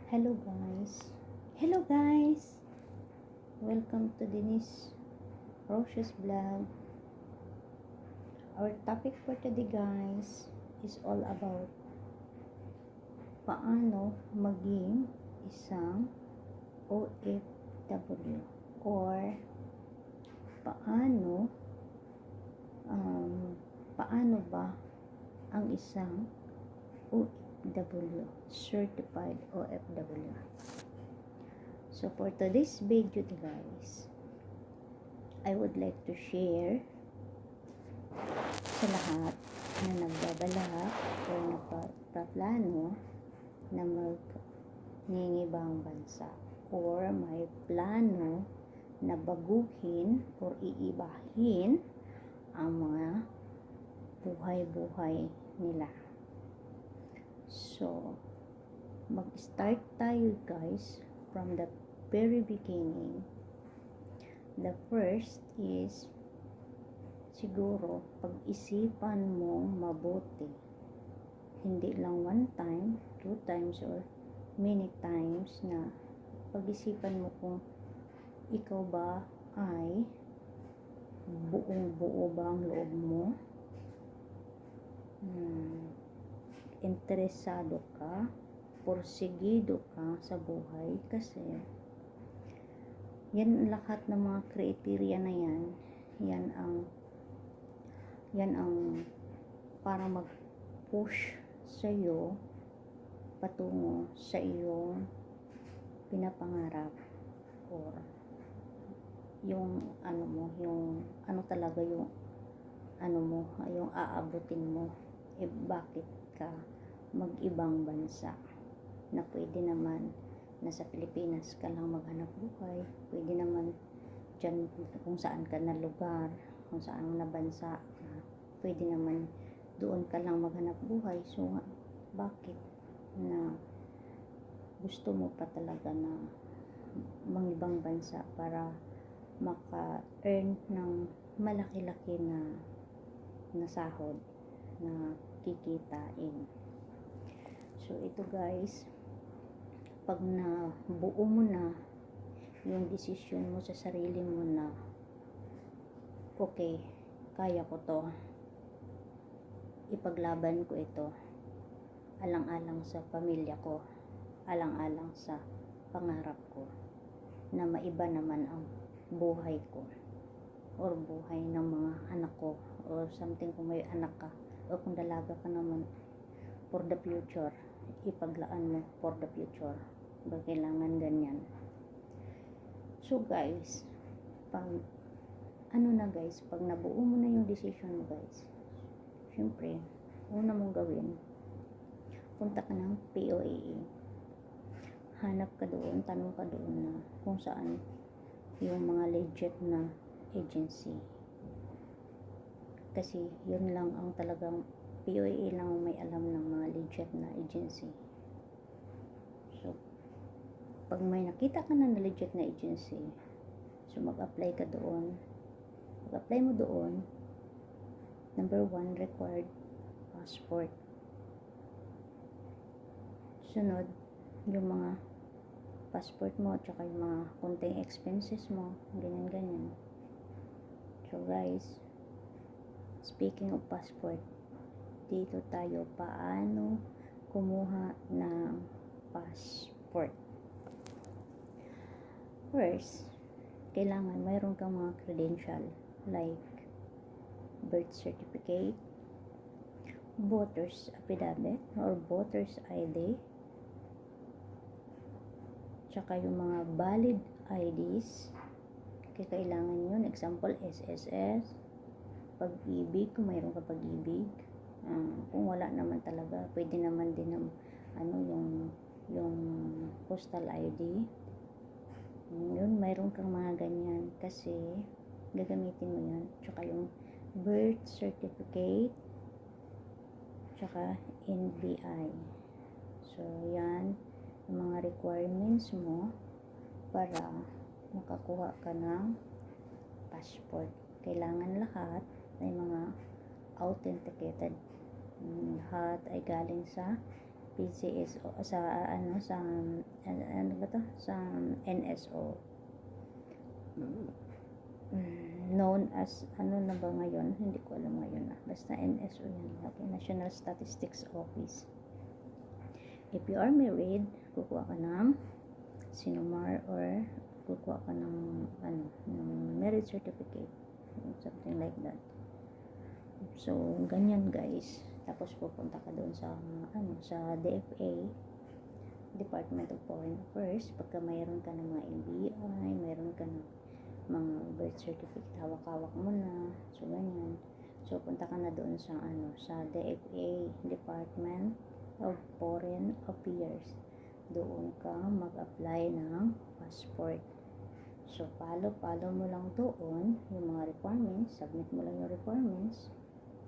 Hello guys. Hello guys. Welcome to Denise Roche's vlog. Our topic for today guys is all about paano maging isang OFW or paano paano ba ang isang OFW, certified OFW. So for today's video guys, I would like to share sa lahat na nagbabalak o nagpaplano na mag-ngingibang bansa or may plano na baguhin or iibahin ang mga buhay-buhay nila. So, mag-start tayo guys from the very beginning. The first is siguro pag-isipan mong mabuti. Hindi lang one time, two times, or many times na pag-isipan mo kung ikaw ba ay buong-buo ba ang loob mo, interesado ka, porsigido ka sa buhay, kasi yan lahat ng mga criteria na yan ang para mag-push sa iyo patungo sa iyong pinapangarap or yung yung aabutin mo. Bakit ka mag-ibang bansa na pwede naman nasa Pilipinas ka lang maghanap buhay, pwede naman dyan kung saan ka na lugar, kung saan na bansa ka, pwede naman doon ka lang maghanap buhay. So bakit na gusto mo pa talaga na mangibang bansa para maka-earn ng malaki-laki na sahod na kikitain? So ito guys, pag nabuo mo na yung desisyon mo sa sarili mo na okay, kaya ko to, ipaglaban ko ito, alang-alang sa pamilya ko, alang-alang sa pangarap ko, na maiba naman ang buhay ko or buhay ng mga anak ko, or something kung may anak ka o kung dalaga ka naman, for the future, ipaglaan mo for the future. Kailangan ganyan. So guys, pag nabuo mo na yung decision mo guys, syempre una mong gawin, punta ka ng POAA, hanap ka doon, tanong ka doon na kung saan yung mga legit na agency, kasi yun lang ang talagang POAA lang ang may alam ng mga legit na agency. So pag may nakita ka na legit na agency, so mag-apply ka doon. Mag-apply mo doon. Number 1, required passport. Sunod, yung mga passport mo, tsaka yung mga konting expenses mo, ganyan. So guys, speaking of passport, dito tayo paano kumuha ng passport. First, kailangan mayroon kang mga credential like birth certificate, voter's affidavit or voter's ID, tsaka yung mga valid IDs. Kailangan yun, example SSS, Pag-ibig, kung mayroon ka Pag-ibig. Kung wala naman talaga, pwede naman din ng yung postal ID. Yun, mayroon kang mga ganyan kasi gagamitin mo yan. Tsaka yung birth certificate, tsaka NBI. So yan yung mga requirements mo para makakuha ka ng passport. Kailangan lahat ay mga authenticated. Lahat ay galing sa PCSO, sa ano ba to, sa NSO, known as ano na ba ngayon, hindi ko alam ngayon basta NSO yan, okay, National Statistics Office. If you are married, kukuha ka ng sinumar or kukuha ka ng ng marriage certificate, something like that. So ganyan guys, tapos pupunta ka doon sa sa DFA, Department of Foreign Affairs. Pagka mayroon ka ng mga NBI, mayroon ka ng mga birth certificate, hawak-hawak mo na, so ganyan. So punta ka na doon sa sa DFA, Department of Foreign Affairs. Doon ka mag-apply ng passport. So follow mo lang doon yung mga requirements, submit mo lang yung requirements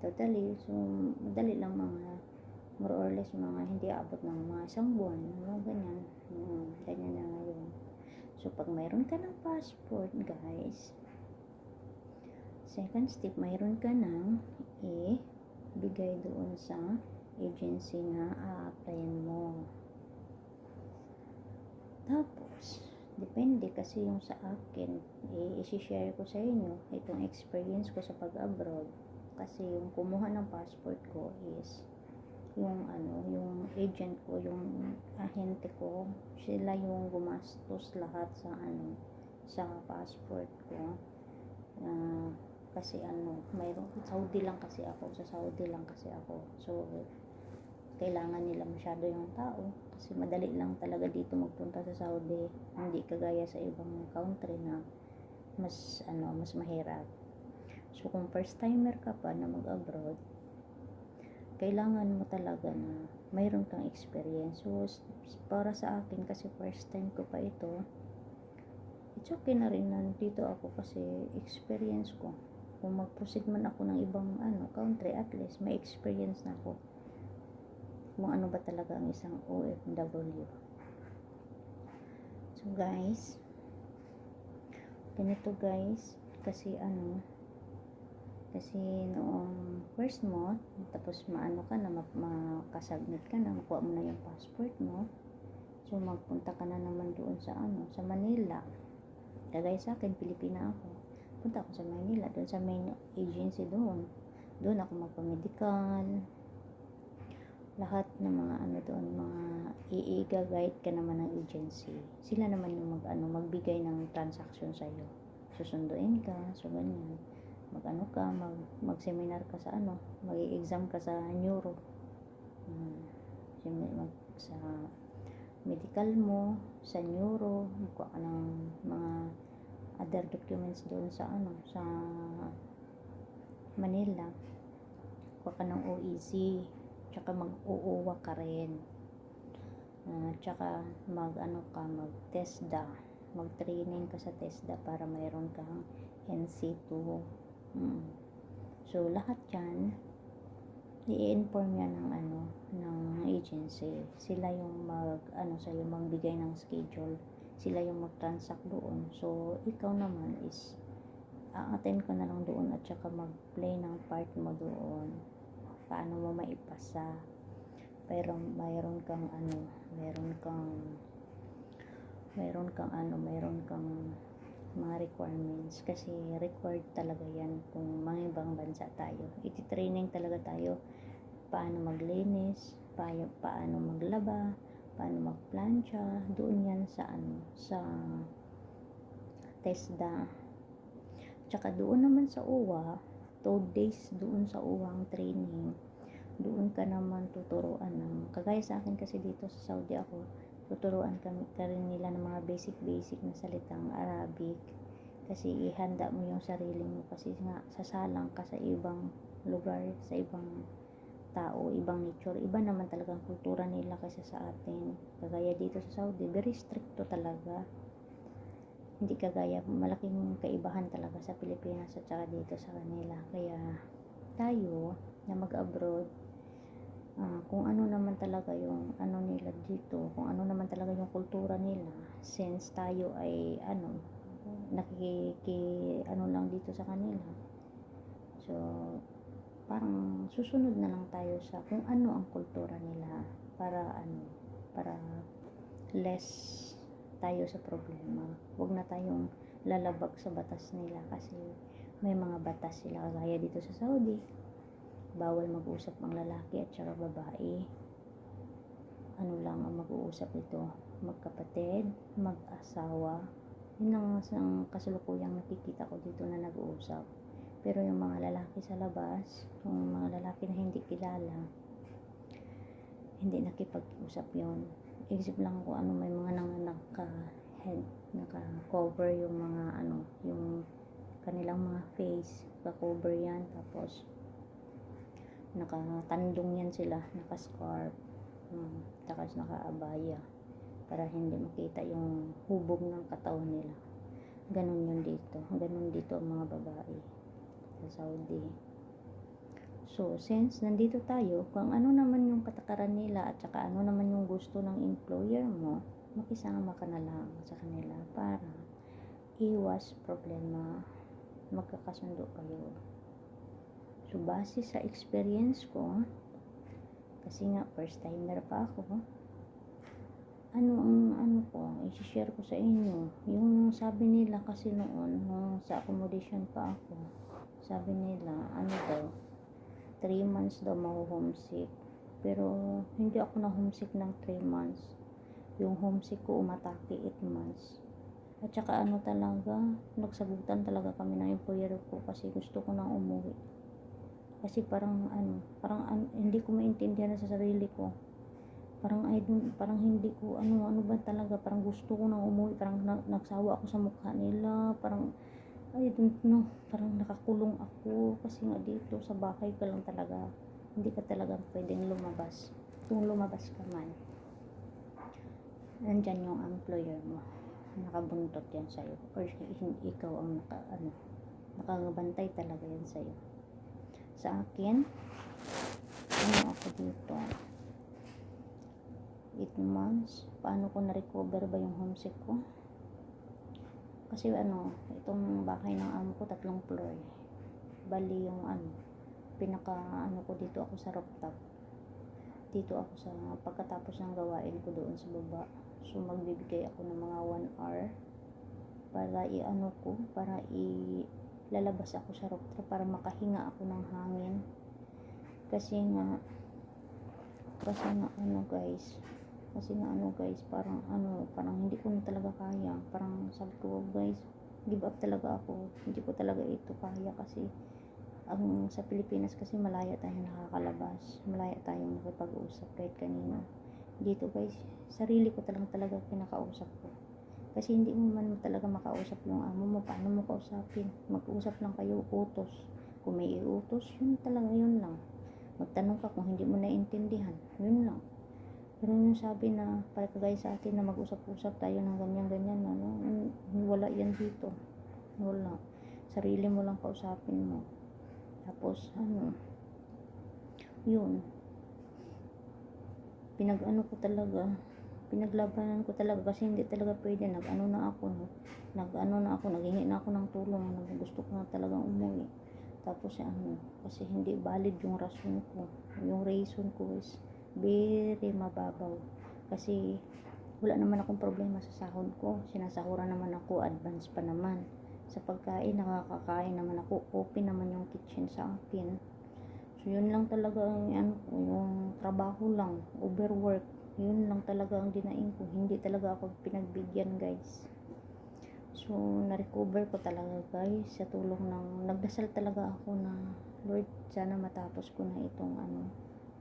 totally. So madali lang, mga more or less mga hindi abot ng mga isang buwan, ganyan. Ganyan na ngayon. So pag mayroon ka ng passport guys, second step, mayroon ka ng bigay doon sa agency na a-applyan mo. Tapos depende kasi yung sa akin, i-share ko sa inyo itong experience ko sa pag-abroad. Kasi yung kumuha ng passport ko is yung yung agent ko, yung ahente ko, sila yung gumastos lahat sa sa passport ko. Kasi mayroon Saudi lang kasi ako, sa Saudi lang kasi ako. So kailangan nila masyado yung tao kasi madali lang talaga dito magpunta sa Saudi, hindi kagaya sa ibang country na mas mas mahirap. So kung first timer ka pa na mag-abroad, kailangan mo talaga na mayroon kang experience. So para sa akin, kasi first time ko pa ito, it's okay na rin na dito ako kasi experience ko. Kung mag-proceed man ako ng ibang country, at least may experience na ako kung ano ba talaga ang isang OFW. So guys, ganito guys, kasi kasi noong first mo, tapos ka na, makasubmit ka na, makuha mo na yung passport mo. So magpunta ka na naman doon sa sa Manila. Kagaya sa akin, Pilipina ako, punta ako sa Manila, doon sa main agency doon ako magpa-medical, lahat ng mga doon, mga i-guide ka naman ng agency. Sila naman yung magbigay ng transaction sa iyo. Susunduin ka, so ganyan. Mag-seminar ka sa mag-exam ka sa neuro. Sa medical mo, sa neuro, magkuha ka ng mga other documents doon sa sa Manila. Kuha ka ng OEC, tsaka mag-uuwa ka rin. Tsaka mag-TESDA, mag-training ka sa TESDA para mayroon kang NC2. So lahat yan i-inform yan ng agency. Sila yung sa'yo magbigay ng schedule, sila yung mag-transact doon. So ikaw naman is attend ka na lang doon at saka mag-play ng part mo doon, paano mo maipasa. Pero mayroon kang mga requirements, kasi required talaga yan kung mga ibang bansa tayo. Iti-training talaga tayo paano maglinis, paano maglaba, paano magplancha. Doon yan sa TESDA. Tsaka doon naman sa UWA, 2 days doon sa UWA ang training. Doon ka naman tuturuan kagaya sa akin kasi dito sa Saudi ako, tuturuan ka rin nila ng mga basic na salitang Arabic, kasi ihanda mo yung sarili mo, kasi nga sasalang ka sa ibang lugar, sa ibang tao, ibang nature, iba naman talagang kultura nila kaysa sa atin. Kagaya dito sa Saudi, very stricto talaga, hindi kagaya, malaking kaibahan talaga sa Pilipinas at saka dito sa kanila. Kaya tayo na mag-abroad, kung ano naman talaga yung nila dito, kung ano naman talaga yung kultura nila, since tayo ay lang dito sa kanila, so parang susunod na lang tayo sa kung ano ang kultura nila para less tayo sa problema. Huwag na tayong lalabag sa batas nila kasi may mga batas sila kagaya dito sa Saudi. Bawal mag-usap ang lalaki at saka babae. Ano lang ang mag-uusap ito? Magkapatid, mag-asawa. Yun ang kasalukuyang nakikita ko dito na nag-uusap. Pero yung mga lalaki sa labas, yung mga lalaki na hindi kilala, hindi nakipag-usap yun. Isip lang ko may mga naka-cover yung mga yung kanilang mga face, naka-cover yan, tapos nakatandong yan sila, naka-scarf, tapos naka-abaya para hindi makita yung hubog ng katawan nila. Ganun dito ang mga babae sa Saudi. So, since nandito tayo, kung ano naman yung patakaran nila at saka ano naman yung gusto ng employer mo, makisama ka na lang sa kanila para iwas problema, magkakasundo kayo. So, base sa experience ko, kasi nga first timer pa ako, i-share ko sa inyo. Yung sabi nila kasi noon, sa accommodation pa ako, sabi nila, 3 months daw maho-homesick. Pero hindi ako na-homesick ng 3 months. Yung homesick ko umatake 8 months. At saka talaga, nagsagutan talaga kami ng employer ko kasi gusto ko nang umuwi. Kasi parang hindi ko maintindihan sa sarili ko. Parang hindi ko ano ba talaga, parang gusto ko nang umuwi, parang nagsawa ako sa mukha nila, parang I don't know, parang nakakulong ako kasi nga dito sa bahay ka lang talaga, hindi ka talaga pwedeng lumabas. Kung lumabas ka man, nandyan yung employer mo, nakabuntot yan sa'yo, or ikaw ang nakabantay talaga yan sa'yo. Sa akin, ako dito 8 months, paano ko na-recover ba yung homesick ko? Kasi itong bahay ng amo ko 3 floor. Bali yung pinaka ko dito ako sa rooftop. Dito ako sa pagkatapos ng gawain ko doon sa baba. So magbibigay ako ng mga 1 hour para lalabas ako sa rooftop para makahinga ako ng hangin. Kasi nga guys, parang hindi ko na talaga kaya. Parang sabi ko, guys, give up talaga ako. Hindi ko talaga ito kaya kasi sa Pilipinas kasi malaya tayong nakakalabas. Malaya tayong nakipag-usap kahit kanino. Dito guys, sarili ko talaga pinakausap ko. Kasi hindi mo man talaga makausap yung amo mo. Paano mo kausapin? Mag-usap lang kayo, utos. Kung may iutos, yun lang. Magtanong ka kung hindi mo naiintindihan. Yun lang. Pero yung sabi na para kagaya sa atin na mag-usap-usap tayo ng ganyan-ganyan, wala yan dito. Wala. Sarili mo lang kausapin mo. Tapos yun. Pinaglabanan ko talaga kasi hindi talaga pwede. Naghingi na ako ng tulong. Gusto ko na talagang umuwi. Tapos kasi hindi valid yung rason ko. Yung reason ko is very mababaw kasi wala naman akong problema sa sahod ko, sinasahuran naman ako, advance pa naman sa pagkain, nakakakain naman ako, open naman yung kitchen sa akin. So yun lang talaga yung trabaho lang, overwork, yun lang talaga ang dinaing ko, hindi talaga ako pinagbigyan guys. So na-recover ko talaga guys sa tulong ng nagdasal talaga ako na Lord, sana matapos ko na itong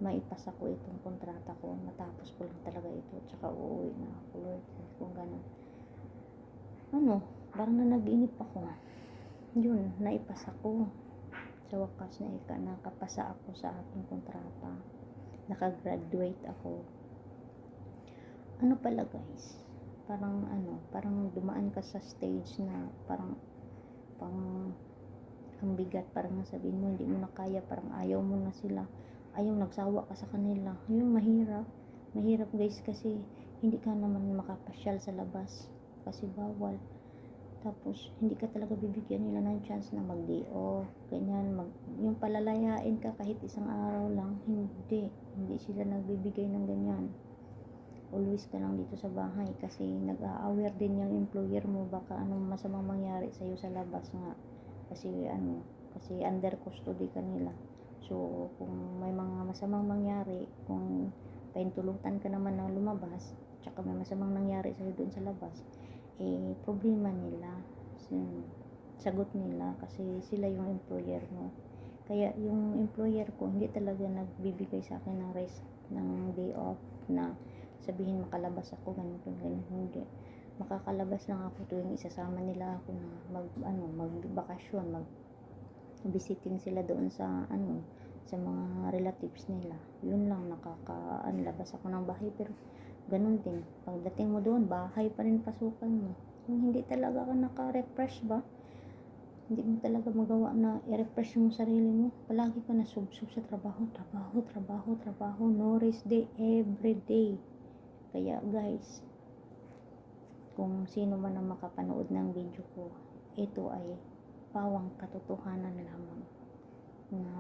maipasa ko itong kontrata ko, matapos ko lang talaga ito, tsaka uuwi na ako Lord, kung gano'n. Parang nanaginip ako, yun, naipasa ko, sa wakas nakapasa ako sa aking kontrata, nakagraduate ako. Pala guys, parang dumaan ka sa stage na parang ang bigat, parang sabihin mo hindi mo na kaya, parang ayaw mo na sila, nagsawa ka sa kanila. Yung mahirap guys kasi hindi ka naman makapasyal sa labas kasi bawal. Tapos hindi ka talaga bibigyan nila ng chance na mag-day off, ganyan, yung palalayain ka kahit isang araw lang, hindi Hindi sila nagbibigay ng ganyan. Always ka lang dito sa bahay kasi nag-a-aware din yung employer mo baka anong masamang mangyari sa'yo sa labas nga. Kasi under custody ka nila. So, kung may mga masamang mangyari, kung paintulutan ka naman na lumabas, tsaka may masamang nangyari sa'yo doon sa labas, problema nila. Sagot nila kasi sila yung employer mo. Kaya yung employer ko hindi talaga nagbibigay sa akin ng rest ng day off na sabihin makalabas ako ganito ganyan, hindi. Makakalabas lang ako tuwing isasama nila ako na magbakasyon, visiting sila doon sa sa mga relatives nila. Yun lang labas ako ng bahay, pero ganun din pagdating mo doon bahay pa rin pasukan mo. Kung hindi talaga ka naka-refresh ba, hindi mo talaga magawa na i-refresh yung sarili mo. Palagi ka na subsub sa trabaho, no rest day, every day. Kaya guys, kung sino man ang makapanood ng video ko, ito ay pawang katotohanan lamang na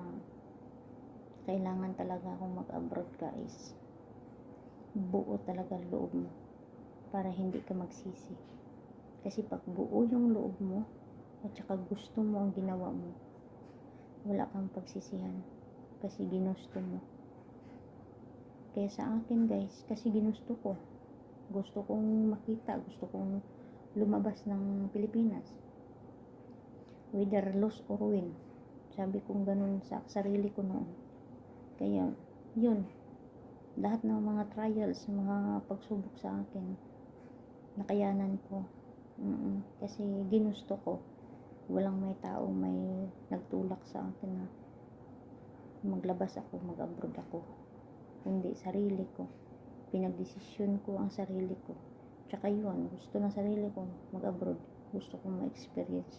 kailangan talaga akong mag-abroad guys. Buo talaga loob mo para hindi ka magsisi. Kasi pag buo yung loob mo at saka gusto mo ang ginawa mo, wala kang pagsisihan kasi ginusto mo. Kaya sa akin guys, kasi ginusto ko, gusto kong makita, gusto kong lumabas ng Pilipinas, whether loss or win. Sabi kong ganun sa sarili ko noon. Kaya yun, lahat ng mga trials, mga pagsubok sa akin, nakayanan ko. Kasi ginusto ko. Walang may tao may nagtulak sa akin na maglabas ako, mag-abroad ako. Hindi, sarili ko. Pinagdesisyon ko ang sarili ko. Tsaka yun, gusto ng sarili ko mag-abroad. Gusto kong ma-experience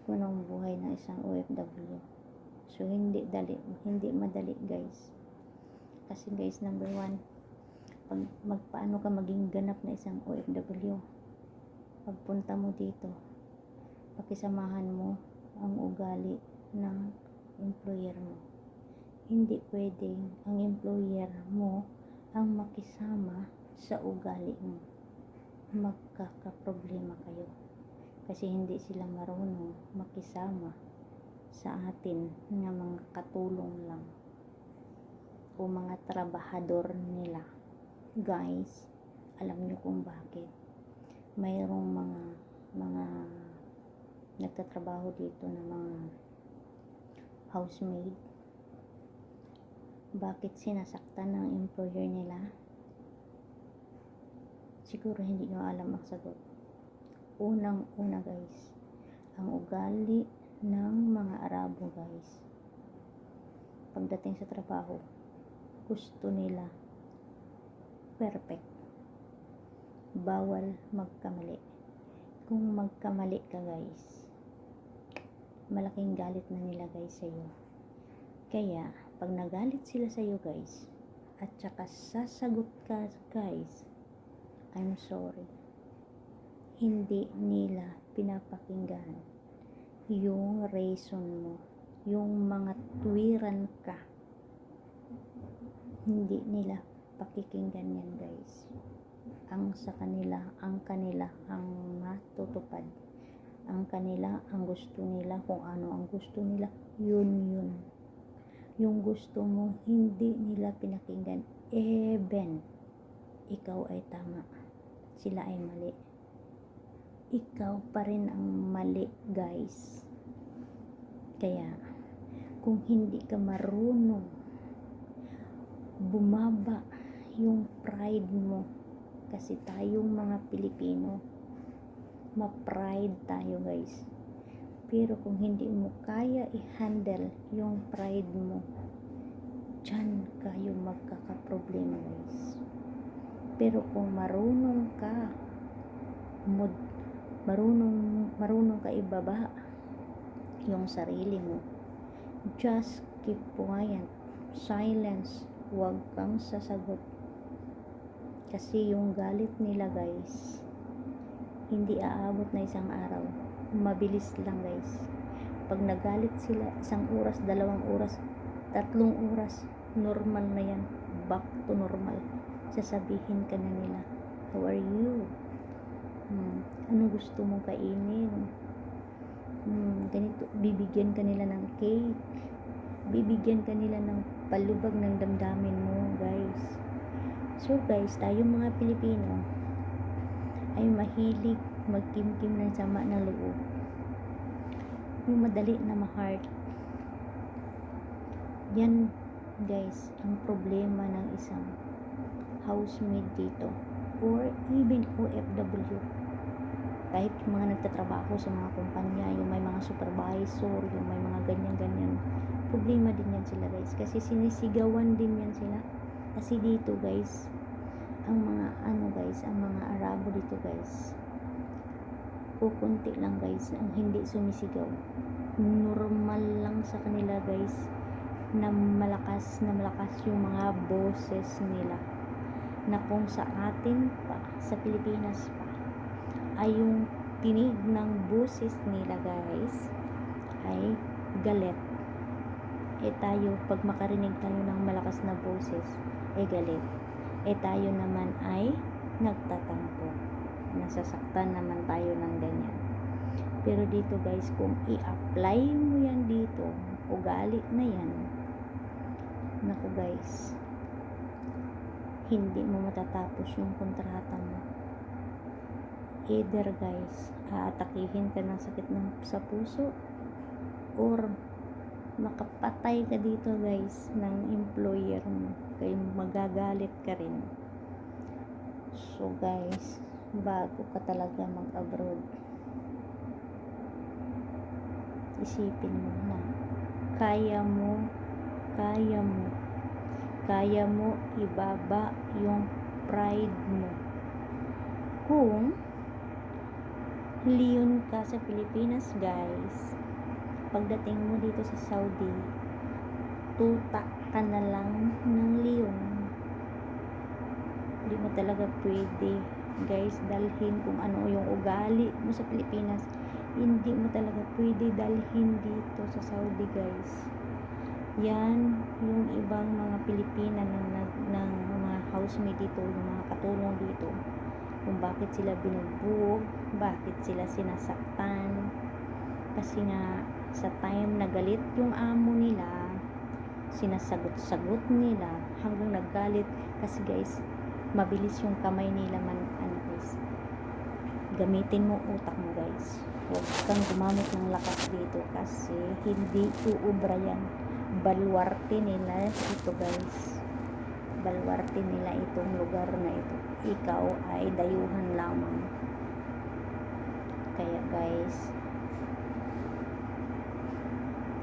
kung anong buhay ng isang OFW. So, hindi madali guys. Kasi guys, number 1, paano ka maging ganap na isang OFW? Pagpunta mo dito, pakisamahan mo ang ugali ng employer mo. Hindi pwedeng ang employer mo ang makisama sa ugali mo. Magkakaproblema kayo. Kasi hindi sila marunong makisama sa atin ng mga katulong lang o mga trabahador nila. Guys, alam nyo kung bakit mayroong mga nagtatrabaho dito na mga housemaid. Bakit sinasaktan ng employer nila? Siguro hindi nyo alam ang sagot. Unang-una guys, ang ugali ng mga Arabo guys, pagdating sa trabaho, gusto nila perfect. Bawal magkamali. Kung magkamali ka guys, malaking galit na nila guys sa'yo. Kaya, pag nagalit sila sa'yo guys, at saka sasagot ka guys, I'm sorry. Hindi nila pinapakinggan yung reason mo, yung mga tuwiran ka. Hindi nila pakikinggan yan guys. Ang kanila ang matutupad. Ang kanila, ang gusto nila, kung ano ang gusto nila, yun. Yung gusto mo, hindi nila pinakinggan. Even, ikaw ay tama. Sila ay mali. Ikaw pa rin ang mali, guys. Kaya, kung hindi ka marunong bumaba yung pride mo, kasi tayong mga Pilipino, ma-pride tayo guys. Pero kung hindi mo kaya i-handle yung pride mo, dyan kayo magkakaproblema guys. Pero kung marunong ka ibaba yung sarili mo, just keep quiet, silence, huwag kang sasagot. Kasi yung galit nila guys, hindi aabot na isang araw. Mabilis lang guys. Pag nagalit sila, 1 oras, 2 oras, 3 oras, normal na yan. back to normal. Sasabihin ka na nila, how are you? Anong gusto mong kainin? Ganito, bibigyan ka nila ng cake, bibigyan ka nila ng palubag ng damdamin mo, guys. So guys, tayong mga Pilipino ay mahilig magkimkim ng sama ng loob, yung madali na ma-heart. Yan guys ang problema ng isang housemaid dito, or even OFW. Kahit yung mga nagtatrabaho sa mga kumpanya, yung may mga supervisor, yung may mga ganyan-ganyan, problema din yan sila guys, kasi sinisigawan din yan sila. Kasi dito guys, ang mga ang mga Arabo dito guys, kukunti lang guys ang hindi sumisigaw. Normal lang sa kanila guys na malakas yung mga boses nila, na kung sa atin pa, sa Pilipinas pa, ay yung tinig ng boses nila guys ay galit. Tayo, pag makarinig tayo ng malakas na boses, galit. Tayo naman ay nagtatampo, nasasaktan naman tayo ng ganyan. Pero dito guys, kung i-apply mo yan dito, ugali na yan, naku guys, hindi mo matatapos yung kontrata mo. Either guys, aatakihin ka ng sakit sa puso, or makapatay ka dito guys ng employer mo, kaya magagalit ka rin. So guys, bago ka talaga mag-abroad, isipin mo na kaya mo ibaba yung pride mo. Kung leon ka sa Pilipinas guys, pagdating mo dito sa Saudi, tuta ka na lang ng leon. Hindi mo talaga pwede guys dalhin kung ano yung ugali mo sa Pilipinas, hindi mo talaga pwede dalhin dito sa Saudi guys. Yan yung ibang mga Pilipina ng mga housemaid dito, yung mga katulong dito, kung bakit sila binugbog, bakit sila sinasaktan. Kasi nga sa time na galit yung amo nila, sinasagot-sagot nila hanggang naggalit. Kasi guys, mabilis yung kamay nila guys. Gamitin mo utak mo guys, huwag kang gumamit ng lakas dito kasi hindi uubra yan. Balwarte nila ito guys, balwarte nila itong lugar na ito. Ikaw ay dayuhan lamang. Kaya guys,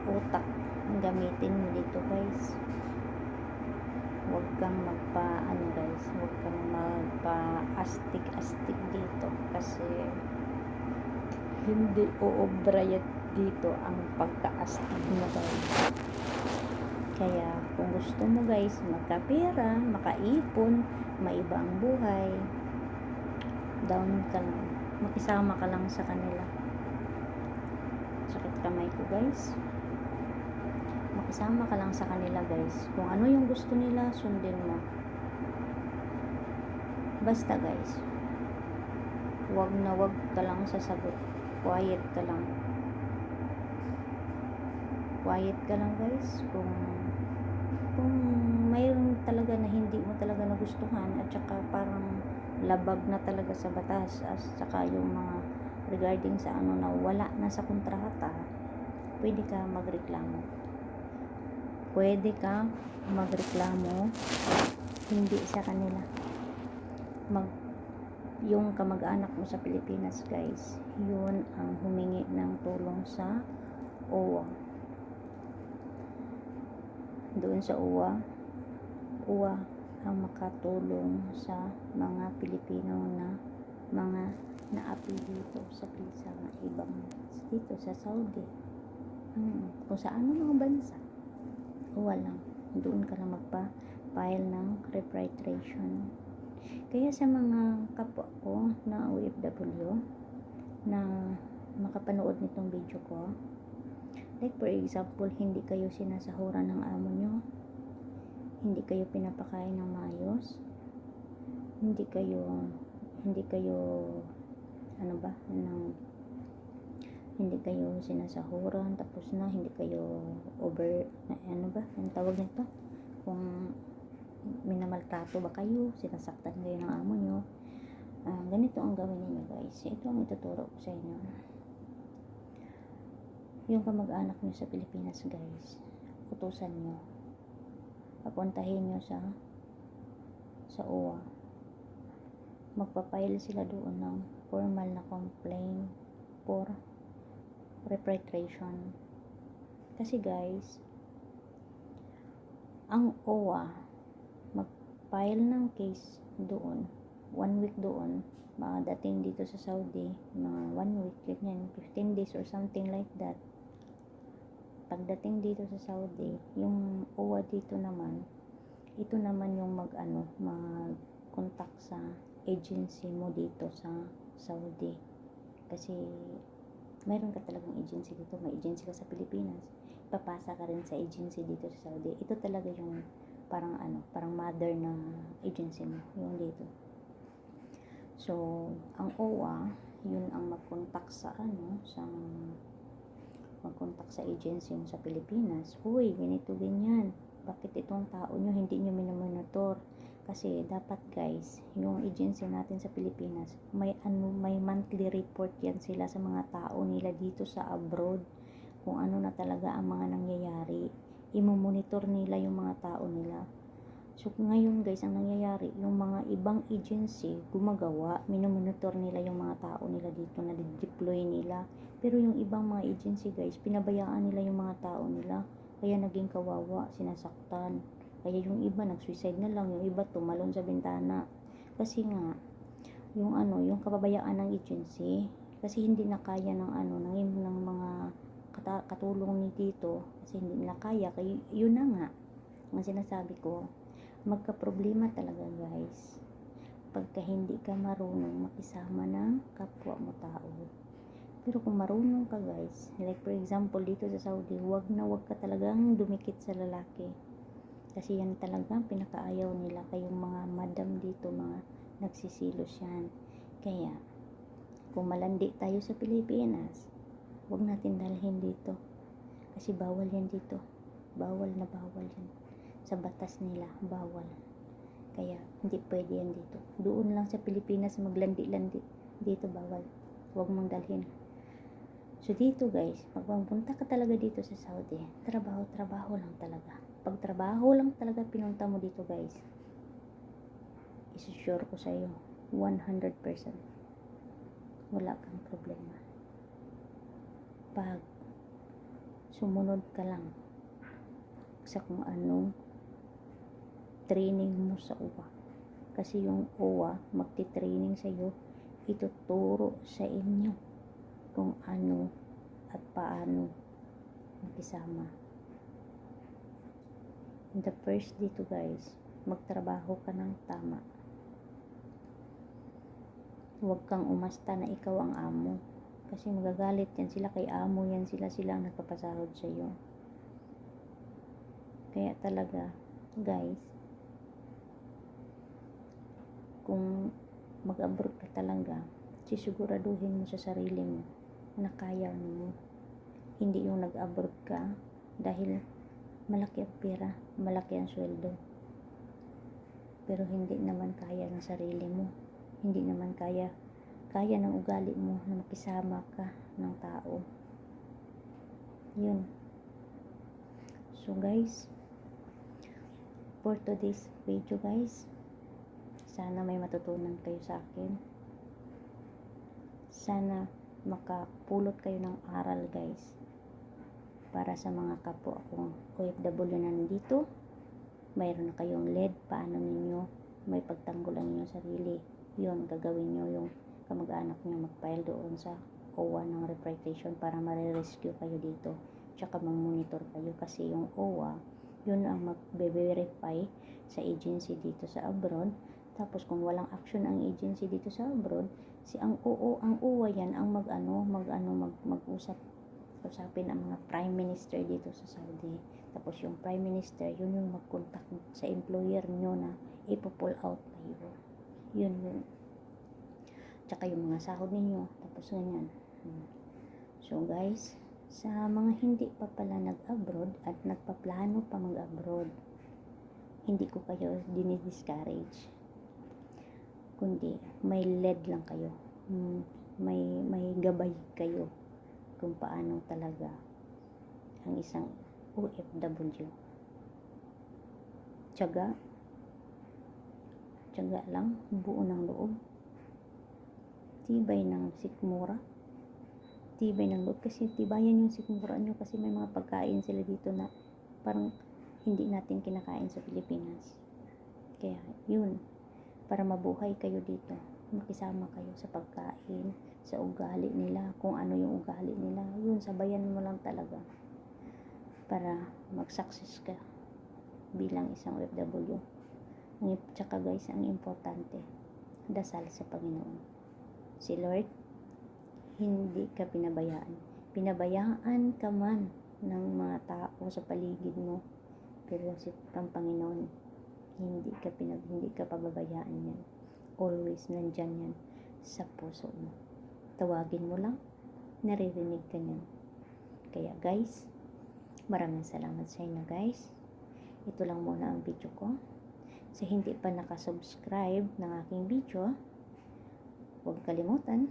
utak gamitin mo dito guys. Huwag kang huwag kang magpa-astig-astig dito, kasi hindi uubra dito ang pagka-astig mo guys. Kaya kung gusto mo guys magkapera, makaipon, maiba ang buhay, down ka lang, makisama ka lang sa kanila. Sakit kamay ko guys. Makisama ka lang sa kanila guys. Kung ano yung gusto nila, sundin mo. Basta guys, wag ka lang sasagot. Quiet ka lang. Quiet ka lang guys. Kung mayroon talaga na hindi mo talaga nagustuhan, at saka parang labag na talaga sa batas, at saka yung mga regarding sa na wala na sa kontrata, pwede ka magreklamo. Hindi sa kanila. Yung kamag-anak mo sa Pilipinas guys, yun ang humingi ng tulong sa OWA. Doon sa OWA ang makatulong sa mga Pilipino na mga naapi dito sa ibang dito sa Saudi, kung saan mga bansa. OWA lang, doon ka lang magpa-file ng repatriation. Kaya sa mga kapwa ko na OFW na makapanood nitong video ko, like for example, hindi kayo sinasahuran ng amo nyo, hindi kayo pinapakain ng maayos, hindi kayo ano ba, hindi kayo sinasahuran, tapos na hindi kayo ano ba, ang tawag nito, kung minamaltrato ba kayo, sinasaktan kayo ng amo nyo, ganito ang gawin niyo guys. Ito ang ituturo ko sa inyo. Yung kamag-anak nyo sa Pilipinas guys, utusan nyo, papuntahin nyo sa OWA, magpapile sila doon ng formal na complaint for repatriation. Kasi guys, ang OWA mag-file ng case doon 1 week doon, dating dito sa Saudi mga 1 week, ganyan, 15 days or something like that. Pagdating dito sa Saudi, yung OWA dito naman, ito naman yung mag-contact sa agency mo dito sa Saudi. Kasi mayroon ka talagang agency dito, may agency ka sa Pilipinas, papasa ka rin sa agency dito sa Saudi. Ito talaga yung parang mother na agency mo, yung dito. So, ang OWA, yun ang mag-contact sa agency mo sa Pilipinas. Uy, ganito ganyan. Bakit itong tao nyo hindi nyo minamonitor? Kasi dapat guys, yung agency natin sa Pilipinas, may monthly report yan sila sa mga tao nila dito sa abroad. Kung ano na talaga ang mga nangyayari. Imomonitor nila yung mga tao nila. So ngayon guys, ang nangyayari, yung mga ibang agency gumagawa, minomonitor nila yung mga tao nila dito na deploy nila. Pero yung ibang mga agency guys, pinabayaan nila yung mga tao nila. Kaya naging kawawa, sinasaktan. Kaya yung iba nag-suicide na lang, yung iba tumalon sa bintana. Kasi nga, yung kapabayaan ng agency, kasi hindi na kaya ng mga katulong ni dito, kasi hindi nila kaya. Kaya yun na nga, ang sinasabi ko, magka-problema talaga guys pagka hindi ka marunong makisama ng kapwa mo tao. Pero kung marunong ka guys, like for example dito sa Saudi, wag ka talagang dumikit sa lalaki, kasi yan talaga pinakaayaw nila. Kayong mga madam dito, mga nagsisilos yan. Kaya kung malandi tayo sa Pilipinas, wag natin dalhin dito, kasi bawal yan dito, bawal yan sa batas nila, bawal. Kaya hindi pwede yan dito. Doon lang sa Pilipinas maglandi-landi, dito bawal, wag mong dalhin. So dito guys, pag pumunta ka talaga dito sa Saudi, trabaho lang talaga. Pag trabaho lang talaga pinunta mo dito guys, isi-sure ko sa iyo 100% wala kang problema. Pag sumunod ka lang sa kung anong training mo sa OWA, kasi yung OWA magti-training sa iyo, ituturo sa inyo kung ano at paano makisama. The first dito guys, magtrabaho ka ng tama. Huwag kang umasta na ikaw ang amo, kasi magagalit yan sila kay amo yan, sila ang nagpapasahod sa iyo. Kaya talaga guys, kung mag-abroad ka talaga, sisiguraduhin mo sa sarili mo na kaya mo. Hindi yung nag-abroad ka dahil malaki ang pera, malaki ang sweldo, pero hindi naman kaya ng sarili mo, hindi naman kaya ng ugali mo na makisama ka ng tao. Yun. So guys, for today's video guys, sana may matutunan kayo sa akin. Sana makapulot kayo ng aral guys, para sa mga kapwa kong OFW na nandito. Mayroon na kayong lead, paano ninyo may pagtanggulan ninyo sarili. Yun, gagawin nyo yung kamag-anak nyo mag-file doon sa OWA ng repatriation para ma-rescue kayo dito. Tsaka mag-monitor kayo, kasi yung OWA, yun ang mag-verify sa agency dito sa abroad. Tapos kung walang action ang agency dito sa abroad, ang OWA yan ang mag-usapin ang mga prime minister dito sa Saudi. Tapos yung Prime Minister, yun yung mag-contact sa employer nyo na ipo-pull out kayo. Yun. Tsaka yung mga sahod ninyo. Tapos ganyan. So guys, sa mga hindi pa pala nag-abroad at nagpaplano pa mag-abroad, hindi ko kayo dinidiscourage. Kundi may led lang kayo. May gabay kayo kung paano talaga ang isang OFW. Tiyaga lang, buo ng loob, tibay ng sikmura, tibay ng loob, kasi tibayan yung sikmura nyo, kasi may mga pagkain sila dito na parang hindi natin kinakain sa Pilipinas. Kaya yun, para mabuhay kayo dito, makisama kayo sa pagkain, sa ugali nila, kung ano yung ugali nila, yun, sabayan mo lang talaga para mag-success ka bilang isang OFW. Tsaka guys, ang importante, dasal sa Panginoon. Si Lord, hindi ka pinabayaan ka man ng mga tao sa paligid mo, pero si Panginoon, hindi ka pababayaan yan. Always nandyan yan sa puso mo. Tawagin mo lang, naririnig ka niyan. Kaya guys, maraming salamat sa inyo guys. Ito lang muna ang video ko. Sa hindi pa nakasubscribe ng aking video, huwag kalimutan,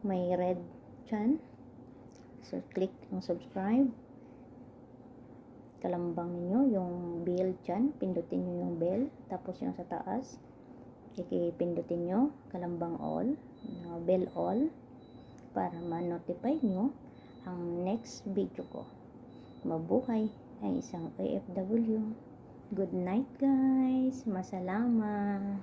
may red dyan. So click ang subscribe. Kalambang ninyo yung bell dyan, pindutin nyo yung bell. Tapos yung sa taas, pindutin nyo kalambang all, bell all, para ma-notify nyo ang next video ko. Mabuhay ang isang OFW. Good night guys. Masalamat.